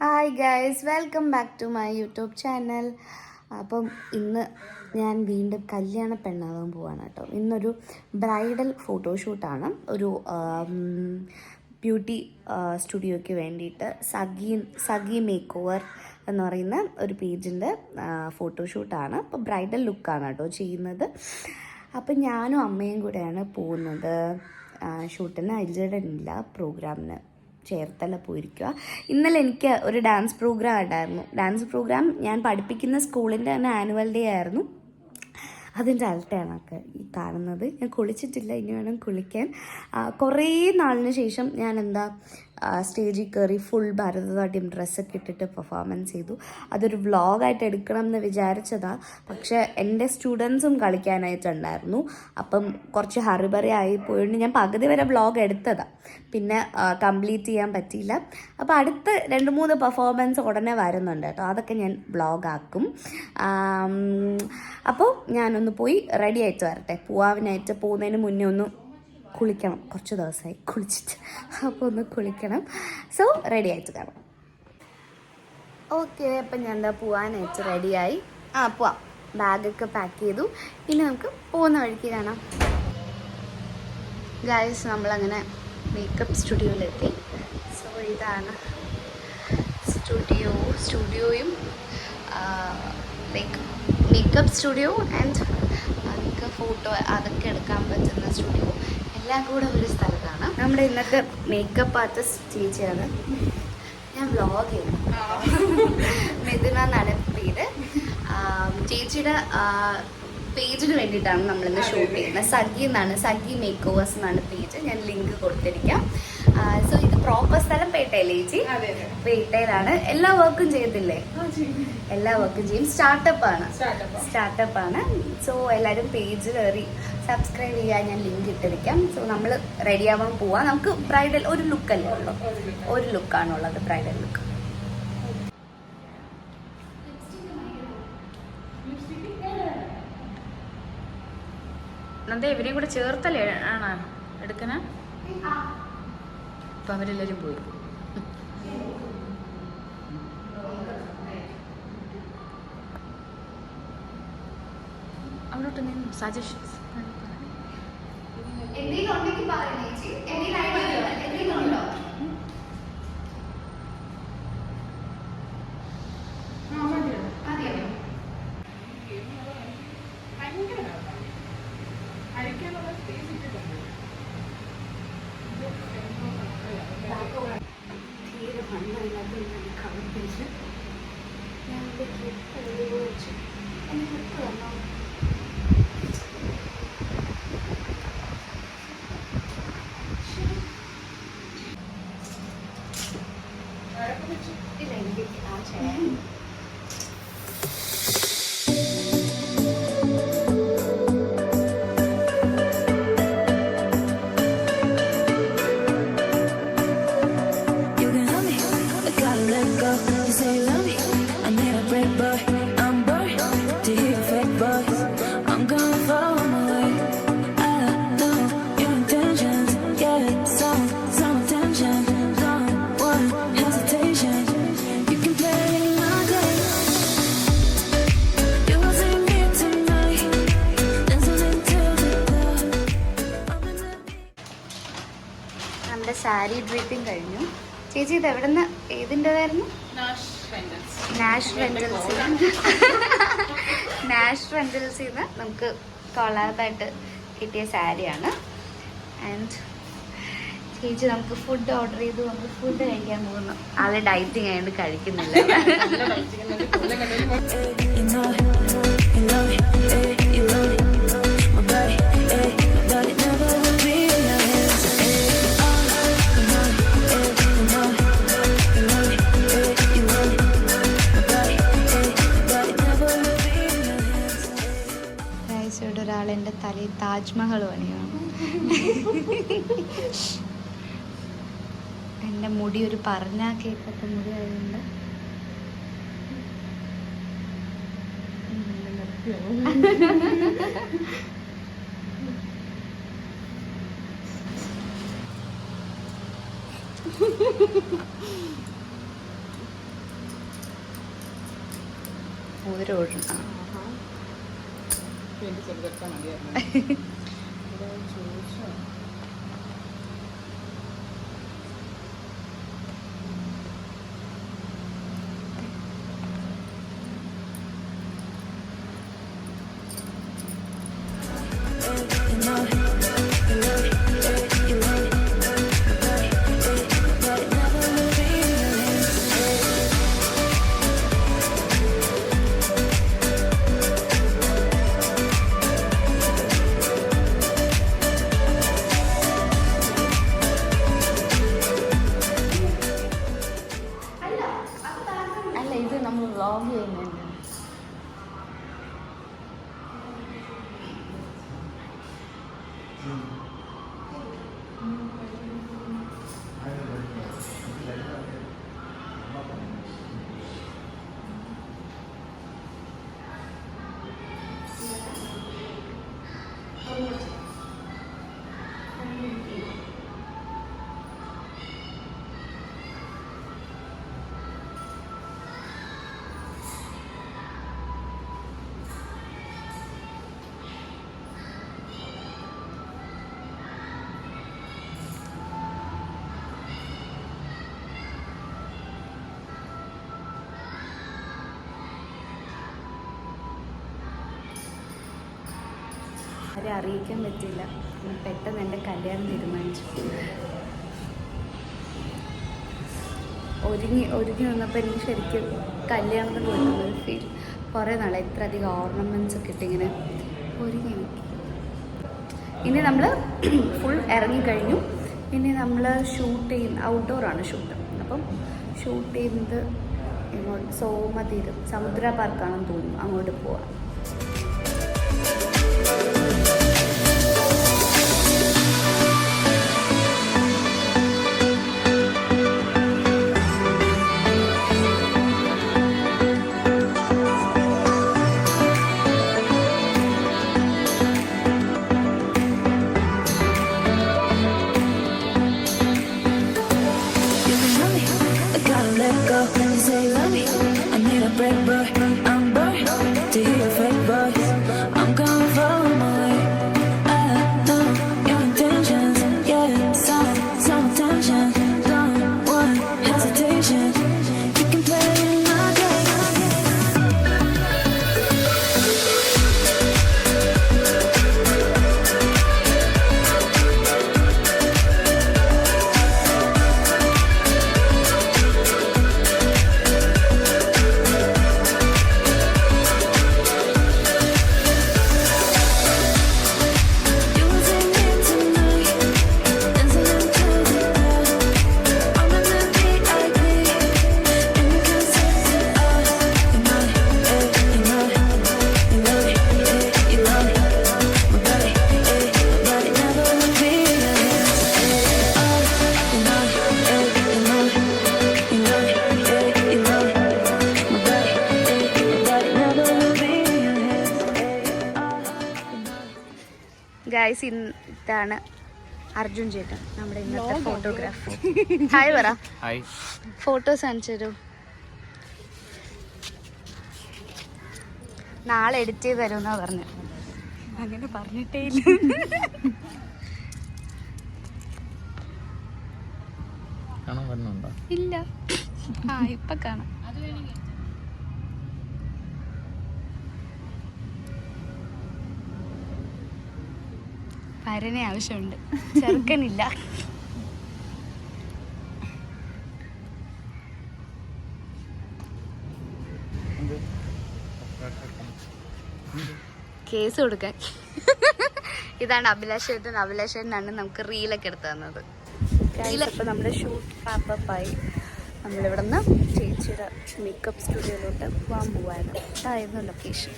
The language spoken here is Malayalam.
Hi guys, welcome back to my YouTube channel. അപ്പം ഇന്ന് ഞാൻ വീണ്ടും കല്യാണ പെണ്ണാവാൻ പോവാണ് കേട്ടോ. ഇന്നൊരു ബ്രൈഡൽ ഫോട്ടോഷൂട്ടാണ്. ഒരു ബ്യൂട്ടി സ്റ്റുഡിയോയ്ക്ക് വേണ്ടിയിട്ട് സഗി മേക്ക് ഓവർ എന്ന് പറയുന്ന ഒരു പേജിൻ്റെ ഫോട്ടോഷൂട്ടാണ്. അപ്പോൾ ബ്രൈഡൽ ലുക്കാണ് കേട്ടോ ചെയ്യുന്നത്. അപ്പം ഞാനും അമ്മയും കൂടെയാണ് പോകുന്നത് ഷൂട്ടിന്. അരിജടനില്ല, പ്രോഗ്രാമിന് ചേർത്തല പോയിരിക്കുക. ഇന്നലെ എനിക്ക് ഒരു ഡാൻസ് പ്രോഗ്രാം ഉണ്ടായിരുന്നു. ഡാൻസ് പ്രോഗ്രാം ഞാൻ പഠിപ്പിക്കുന്ന സ്കൂളിൻ്റെ തന്നെ ആനുവൽ ഡേ ആയിരുന്നു. അതിൻ്റെ അലട്ടയാണൊക്കെ ഈ കാണുന്നത്. ഞാൻ കുളിച്ചിട്ടില്ല, ഇനി വേണം കുളിക്കാൻ. കുറേ നാളിന് ശേഷം ഞാൻ സ്റ്റേജിൽ കയറി ഫുൾ ഭരതനാട്യം ഡ്രസ്സൊക്കെ ഇട്ടിട്ട് പെർഫോമൻസ് ചെയ്തു. അതൊരു വ്ളോഗായിട്ട് എടുക്കണം എന്ന് വിചാരിച്ചതാണ്. പക്ഷേ എൻ്റെ സ്റ്റുഡൻസും കളിക്കാനായിട്ടുണ്ടായിരുന്നു. അപ്പം കുറച്ച് ഹറിബറി ആയി പോയിട്ട് ഞാൻ പകുതി വരെ വ്ളോഗ് എടുത്തതാണ്, പിന്നെ കംപ്ലീറ്റ് ചെയ്യാൻ പറ്റിയില്ല. അപ്പോൾ അടുത്ത 2-3 പെർഫോമൻസ് ഉടനെ വരുന്നുണ്ട് കേട്ടോ. അതൊക്കെ ഞാൻ വ്ളോഗാക്കും. അപ്പോൾ ഞാനൊന്ന് പോയി റെഡി ആയിട്ട് വരട്ടെ. പൂവാവിനായിട്ട് പോകുന്നതിന് മുന്നേ ഒന്ന് കുളിക്കണം. കുറച്ച് ദിവസമായി കുളിച്ചിട്ട്, അപ്പോൾ ഒന്ന് കുളിക്കണം. സോ റെഡി ആയിട്ട് കാണാം. ഓക്കെ, അപ്പം ഞാൻ പോവാനായിട്ട് റെഡിയായി. പോവാം. ബാഗൊക്കെ പാക്ക് ചെയ്തു. ഇനി നമുക്ക് പോകുന്ന വഴിക്ക് കാണാം. ഗൈസ്, നമ്മളങ്ങനെ മേക്കപ്പ് സ്റ്റുഡിയോയിലെത്തി. സോ ഇതാണ് സ്റ്റുഡിയോയും ലൈക്ക് മേക്കപ്പ് സ്റ്റുഡിയോ ആൻഡ് നമുക്ക് ഫോട്ടോ അതൊക്കെ എടുക്കാൻ പറ്റുന്ന സ്റ്റുഡിയോ എല്ലാം കൂടെ ഒരു സ്ഥലത്താണ്. നമ്മുടെ ഇന്നത്തെ മേക്കപ്പ് ആർട്ടിസ്റ്റ് ചേച്ചിയാണ്. ഞാൻ വ്ളോഗ് ചെയ്യുന്നു. മിഥുന എന്നാണ് പേര്. ചേച്ചിയുടെ പേജിന് വേണ്ടിയിട്ടാണ് നമ്മളിന്ന് ഷൂട്ട് ചെയ്യുന്നത്. സഗി എന്നാണ്, സഗി മേക്ക് ഓവേഴ്സ് എന്നാണ് പേജ്. ഞാൻ ലിങ്ക് കൊടുത്തിരിക്കാം. സോ ഇത് പ്രോപ്പർ സ്ഥലം പേട്ടയിലെ ചേച്ചി? പേട്ടയിലാണ്. എല്ലാ വർക്കും ചെയ്യത്തില്ലേ? എല്ലാ വർക്കും ചെയ്യും. സ്റ്റാർട്ടപ്പ് ആണ്. സോ എല്ലാവരും പേജ് കയറി സബ്സ്ക്രൈബ് ചെയ്യാൻ ഞാൻ ലിങ്ക് ഇട്ടിരിക്കാം. സോ നമ്മൾ റെഡി ആവാൻ പോവാം. നമുക്ക് ബ്രൈഡൽ ഒരു ലുക്കല്ലേ ഉള്ളൂ, ഒരു ലുക്കാണുള്ളത്, ബ്രൈഡൽ ലുക്ക്. നന്ദ ഇവരെയും കൂടെ ചേർത്തല്ലേ ആണോ എടുക്കണേ? അപ്പം അവരെല്ലാവരും പോയി. അവിടോട്ട് നിന്ന് സജഷൻസ് സാരി ഡ്രീപ്പിംഗ് കഴിഞ്ഞു. ചേച്ചി ഇത് എവിടെന്ന്, ഏതിൻ്റെതായിരുന്നു? നാഷ് റെന്റൽസിൽ നിന്ന് നമുക്ക് കൊളാബായിട്ട് കിട്ടിയ സാരിയാണ്. ആൻഡ് ചേച്ചി നമുക്ക് ഫുഡ് ഓർഡർ ചെയ്തു. നമുക്ക് ഫുഡ് കഴിക്കാൻ പോകുന്നു. ആള് ഡയറ്റിങ് ആയതുകൊണ്ട് കഴിക്കുന്നില്ല. ഒരാളെൻ്റെ തലയിൽ താജ്മഹൽ പണിയാണ്. എൻ്റെ മുടി ഒരു പറഞ്ഞാ കേൾക്കാത്ത മുടി ആയതുകൊണ്ട് മോതിരം ഓടണം. എനിക്ക് ചെറുതെടുക്കാൻ മതിയായിരുന്നു. ചോദിച്ചോ അല്ല, ഇത് നമ്മൾ വ്ളോഗ് ചെയ്യുന്നുണ്ട്. ആരെ അറിയിക്കാൻ പറ്റില്ല. പെട്ടെന്ന് എൻ്റെ കല്യാണം തീരുമാനിച്ചു. ഒരുങ്ങി വന്നപ്പോൾ എനിക്ക് ശരിക്കും കല്യാണത്തിന് പോയിട്ടുള്ളൊരു ഫീൽ. കുറേ നാളെ ഇത്ര അധികം ഓർണമെൻറ്റ്സ് ഒക്കെ ഇട്ടിങ്ങനെ ഒരുങ്ങി എനിക്ക്. ഇനി നമ്മൾ ഫുൾ ഇറങ്ങിക്കഴിഞ്ഞു. ഇനി നമ്മൾ ഷൂട്ട് ചെയ്യുന്ന ഔട്ട്ഡോറാണ് ഷൂട്ട്. അപ്പം ഷൂട്ട് ചെയ്യുന്നത് ഇങ്ങോട്ട് സോമതീരം സമുദ്ര പാർക്കാണെന്ന് തോന്നുന്നു, അങ്ങോട്ട് പോവാം. ഗൈസ്, ഇതാണ് അർജുൻ ചേട്ടൻ, നമ്മുടെ ഇന്നത്തെ ഫോട്ടോഗ്രാഫർ. ഹായ് പറ. ഫോട്ടോസ് കാണിച്ചു തരൂ. നാളെ എഡിറ്റ് ചെയ്ത് തരുമെന്നാ പറഞ്ഞു. അങ്ങനെ പറഞ്ഞിട്ടേ ഇല്ല. ഇല്ല. ഇപ്പൊ കാണാം. പരനെ ആവശ്യമുണ്ട്, ചെറുക്കനില്ല. കേസ് കൊടുക്കാൻ. ഇതാണ് അഭിലാഷേട്ടൻ. അഭിലാഷേട്ടനാണ് നമുക്ക് റീലൊക്കെ എടുത്തു തന്നത്. ഇപ്പം നമ്മുടെ ഷൂട്ട് പാപ്പായി. നമ്മളിവിടെ നിന്ന് ചേച്ചിയുടെ മേക്കപ്പ് സ്റ്റുഡിയോയിലോട്ട് പോകാൻ പോവായിരുന്നു. അതായിരുന്നു ലൊക്കേഷൻ.